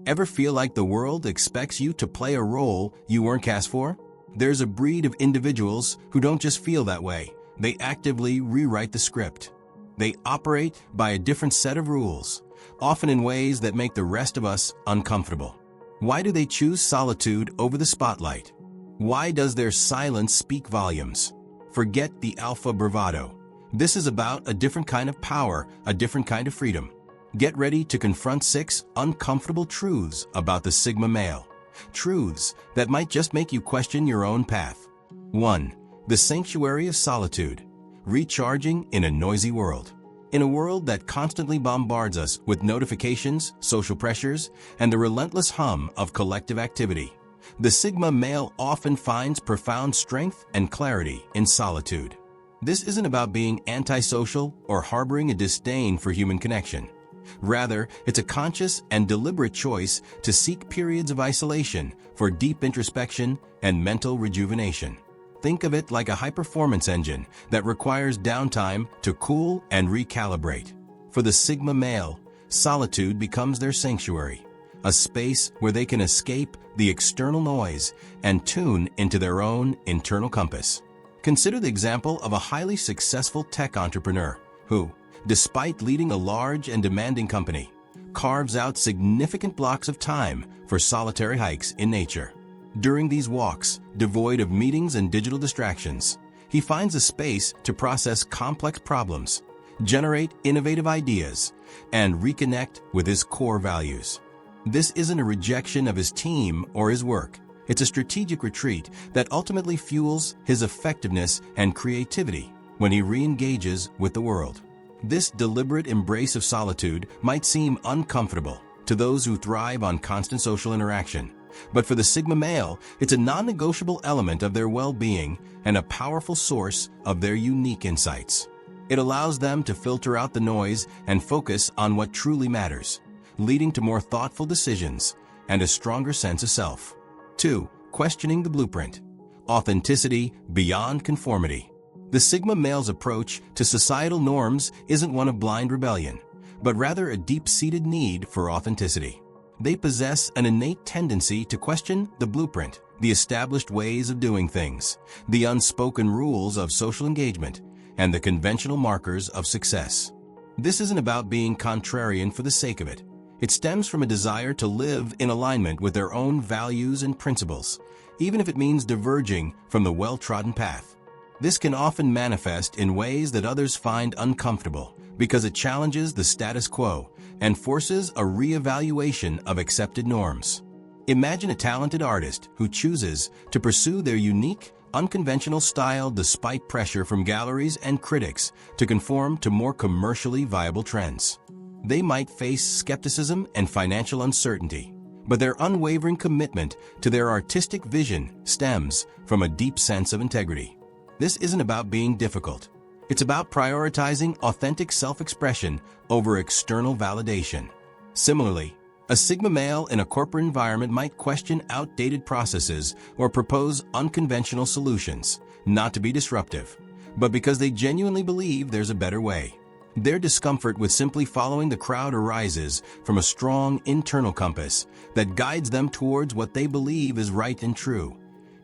Ever feel like the world expects you to play a role you weren't cast for? There's a breed of individuals who don't just feel that way. They actively rewrite the script. They operate by a different set of rules, often in ways that make the rest of us uncomfortable. Why do they choose solitude over the spotlight? Why does their silence speak volumes? Forget the alpha bravado. This is about a different kind of power, a different kind of freedom. Get ready to confront 6 uncomfortable truths about the Sigma male. Truths that might just make you question your own path. 1. The Sanctuary of Solitude. Recharging in a noisy world. In a world that constantly bombards us with notifications, social pressures, and the relentless hum of collective activity, the Sigma male often finds profound strength and clarity in solitude. This isn't about being antisocial or harboring a disdain for human connection. Rather, it's a conscious and deliberate choice to seek periods of isolation for deep introspection and mental rejuvenation. Think of it like a high-performance engine that requires downtime to cool and recalibrate. For the Sigma male, solitude becomes their sanctuary, a space where they can escape the external noise and tune into their own internal compass. Consider the example of a highly successful tech entrepreneur who, despite leading a large and demanding company, carves out significant blocks of time for solitary hikes in nature. During these walks, devoid of meetings and digital distractions, he finds a space to process complex problems, generate innovative ideas, and reconnect with his core values. This isn't a rejection of his team or his work. It's a strategic retreat that ultimately fuels his effectiveness and creativity when he re-engages with the world. This deliberate embrace of solitude might seem uncomfortable to those who thrive on constant social interaction, but for the Sigma male, it's a non-negotiable element of their well-being and a powerful source of their unique insights. It allows them to filter out the noise and focus on what truly matters, leading to more thoughtful decisions and a stronger sense of self. 2. Questioning the blueprint. Authenticity beyond conformity. The Sigma male's approach to societal norms isn't one of blind rebellion, but rather a deep-seated need for authenticity. They possess an innate tendency to question the blueprint, the established ways of doing things, the unspoken rules of social engagement, and the conventional markers of success. This isn't about being contrarian for the sake of it. It stems from a desire to live in alignment with their own values and principles, even if it means diverging from the well-trodden path. This can often manifest in ways that others find uncomfortable because it challenges the status quo and forces a re-evaluation of accepted norms. Imagine a talented artist who chooses to pursue their unique, unconventional style despite pressure from galleries and critics to conform to more commercially viable trends. They might face skepticism and financial uncertainty, but their unwavering commitment to their artistic vision stems from a deep sense of integrity. This isn't about being difficult. It's about prioritizing authentic self-expression over external validation. Similarly, a Sigma male in a corporate environment might question outdated processes or propose unconventional solutions, not to be disruptive, but because they genuinely believe there's a better way. Their discomfort with simply following the crowd arises from a strong internal compass that guides them towards what they believe is right and true,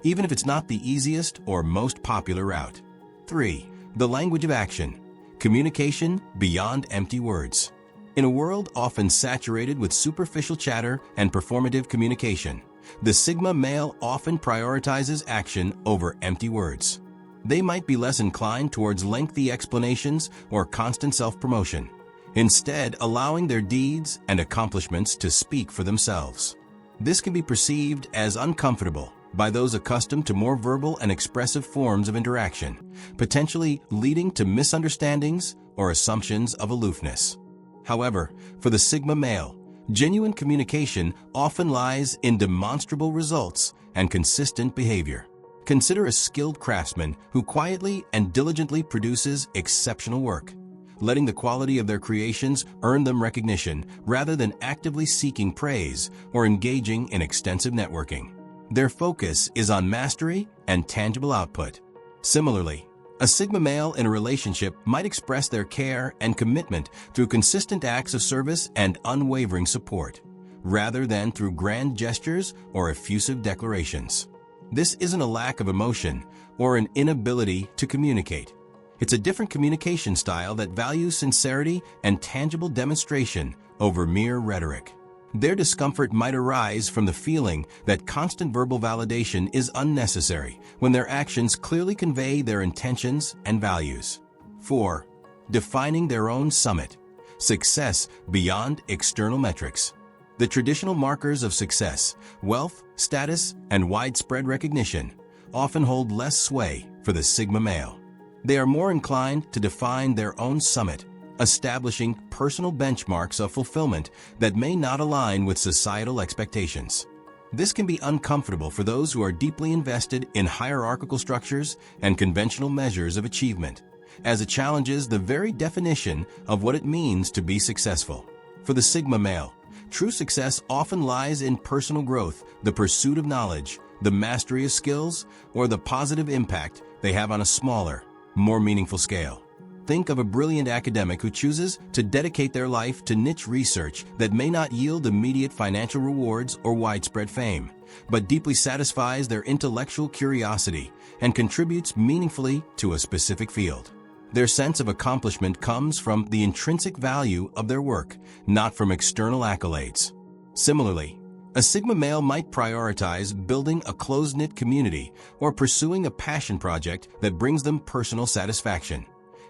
even if it's not the easiest or most popular route. 3. The language of action. Communication beyond empty words. In a world often saturated with superficial chatter and performative communication, the Sigma male often prioritizes action over empty words. They might be less inclined towards lengthy explanations or constant self-promotion, instead allowing their deeds and accomplishments to speak for themselves. This can be perceived as uncomfortable by those accustomed to more verbal and expressive forms of interaction, potentially leading to misunderstandings or assumptions of aloofness. However, for the Sigma male, genuine communication often lies in demonstrable results and consistent behavior. Consider a skilled craftsman who quietly and diligently produces exceptional work, letting the quality of their creations earn them recognition rather than actively seeking praise or engaging in extensive networking. Their focus is on mastery and tangible output. Similarly, a Sigma male in a relationship might express their care and commitment through consistent acts of service and unwavering support, rather than through grand gestures or effusive declarations. This isn't a lack of emotion or an inability to communicate. It's a different communication style that values sincerity and tangible demonstration over mere rhetoric. Their discomfort might arise from the feeling that constant verbal validation is unnecessary when their actions clearly convey their intentions and values. 4. Defining their own summit. Success beyond external metrics. The traditional markers of success, wealth, status, and widespread recognition, often hold less sway for the Sigma male. They are more inclined to define their own summit, establishing personal benchmarks of fulfillment that may not align with societal expectations. This can be uncomfortable for those who are deeply invested in hierarchical structures and conventional measures of achievement, as it challenges the very definition of what it means to be successful. For the Sigma male, true success often lies in personal growth, the pursuit of knowledge, the mastery of skills, or the positive impact they have on a smaller, more meaningful scale. Think of a brilliant academic who chooses to dedicate their life to niche research that may not yield immediate financial rewards or widespread fame, but deeply satisfies their intellectual curiosity and contributes meaningfully to a specific field. Their sense of accomplishment comes from the intrinsic value of their work, not from external accolades. Similarly, a Sigma male might prioritize building a close-knit community or pursuing a passion project that brings them personal satisfaction,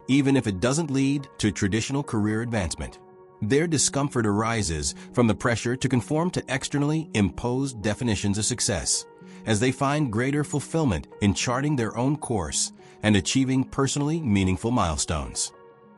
even if it doesn't lead to traditional career advancement. Their discomfort arises from the pressure to conform to externally imposed definitions of success, as they find greater fulfillment in charting their own course and achieving personally meaningful milestones.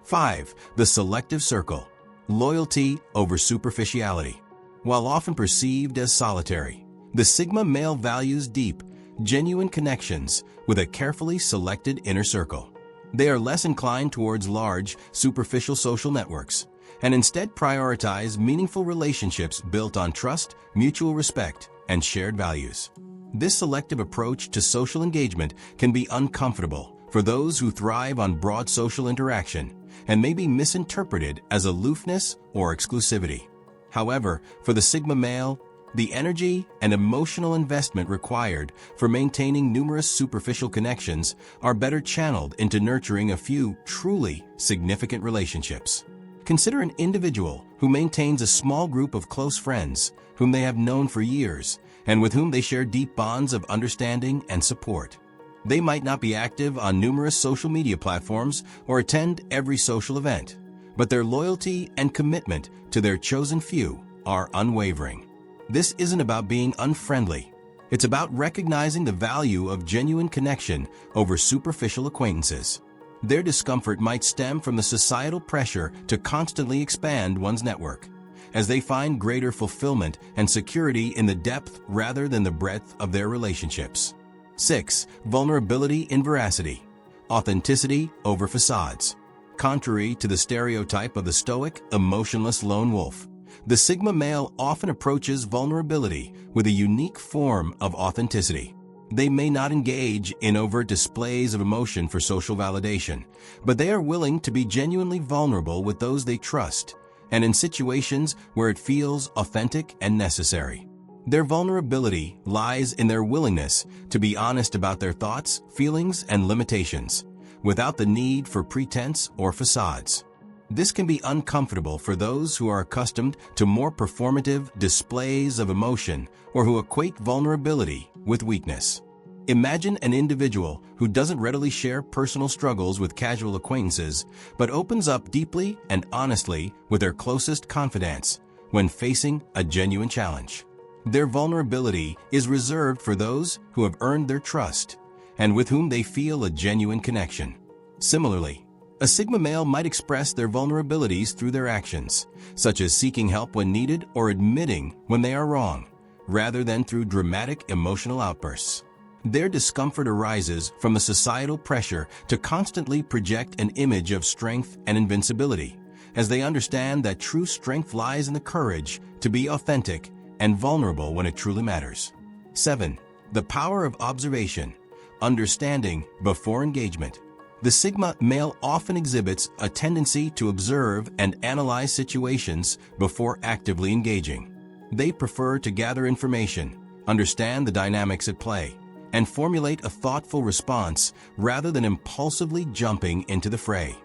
5. The Selective Circle. Loyalty over superficiality. While often perceived as solitary, the Sigma male values deep, genuine connections with a carefully selected inner circle. They are less inclined towards large, superficial social networks, and instead prioritize meaningful relationships built on trust, mutual respect, and shared values. This selective approach to social engagement can be uncomfortable for those who thrive on broad social interaction and may be misinterpreted as aloofness or exclusivity. However, for the Sigma male, the energy and emotional investment required for maintaining numerous superficial connections are better channeled into nurturing a few truly significant relationships. Consider an individual who maintains a small group of close friends whom they have known for years and with whom they share deep bonds of understanding and support. They might not be active on numerous social media platforms or attend every social event, but their loyalty and commitment to their chosen few are unwavering. This isn't about being unfriendly. It's about recognizing the value of genuine connection over superficial acquaintances. Their discomfort might stem from the societal pressure to constantly expand one's network, as they find greater fulfillment and security in the depth rather than the breadth of their relationships. 6. Vulnerability in veracity. Authenticity over facades. Contrary to the stereotype of the stoic, emotionless lone wolf, the Sigma male often approaches vulnerability with a unique form of authenticity. They may not engage in overt displays of emotion for social validation, but they are willing to be genuinely vulnerable with those they trust and in situations where it feels authentic and necessary. Their vulnerability lies in their willingness to be honest about their thoughts, feelings, and limitations, without the need for pretense or facades. This can be uncomfortable for those who are accustomed to more performative displays of emotion or who equate vulnerability with weakness. Imagine an individual who doesn't readily share personal struggles with casual acquaintances, but opens up deeply and honestly with their closest confidants when facing a genuine challenge. Their vulnerability is reserved for those who have earned their trust and with whom they feel a genuine connection. Similarly, a Sigma male might express their vulnerabilities through their actions, such as seeking help when needed or admitting when they are wrong, rather than through dramatic emotional outbursts. Their discomfort arises from the societal pressure to constantly project an image of strength and invincibility, as they understand that true strength lies in the courage to be authentic and vulnerable when it truly matters. 7. The power of observation, understanding before engagement. The Sigma male often exhibits a tendency to observe and analyze situations before actively engaging. They prefer to gather information, understand the dynamics at play, and formulate a thoughtful response rather than impulsively jumping into the fray.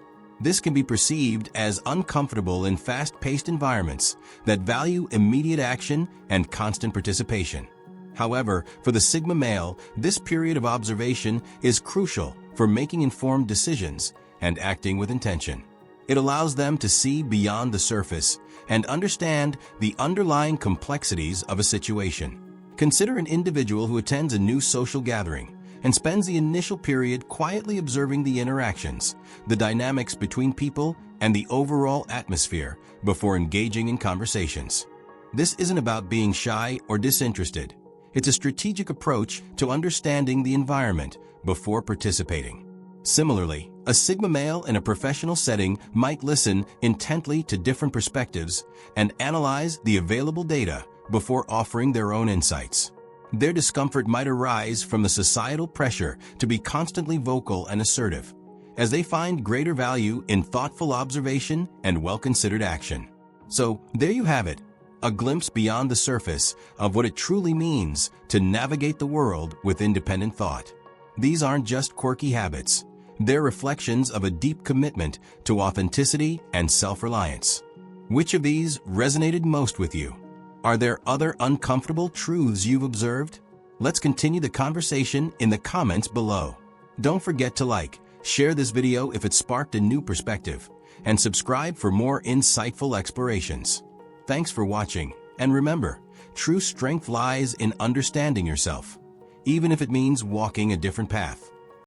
This can be perceived as uncomfortable in fast-paced environments that value immediate action and constant participation. However, for the Sigma male, this period of observation is crucial for making informed decisions and acting with intention. It allows them to see beyond the surface and understand the underlying complexities of a situation. Consider an individual who attends a new social gathering and spends the initial period quietly observing the interactions, the dynamics between people, and the overall atmosphere before engaging in conversations. This isn't about being shy or disinterested. It's a strategic approach to understanding the environment before participating. Similarly, a Sigma male in a professional setting might listen intently to different perspectives and analyze the available data before offering their own insights. Their discomfort might arise from the societal pressure to be constantly vocal and assertive, as they find greater value in thoughtful observation and well-considered action. So, there you have it, a glimpse beyond the surface of what it truly means to navigate the world with independent thought. These aren't just quirky habits. They're reflections of a deep commitment to authenticity and self-reliance. Which of these resonated most with you? Are there other uncomfortable truths you've observed? Let's continue the conversation in the comments below. Don't forget to like, share this video if it sparked a new perspective, and subscribe for more insightful explorations. Thanks for watching, and remember, true strength lies in understanding yourself, even if it means walking a different path.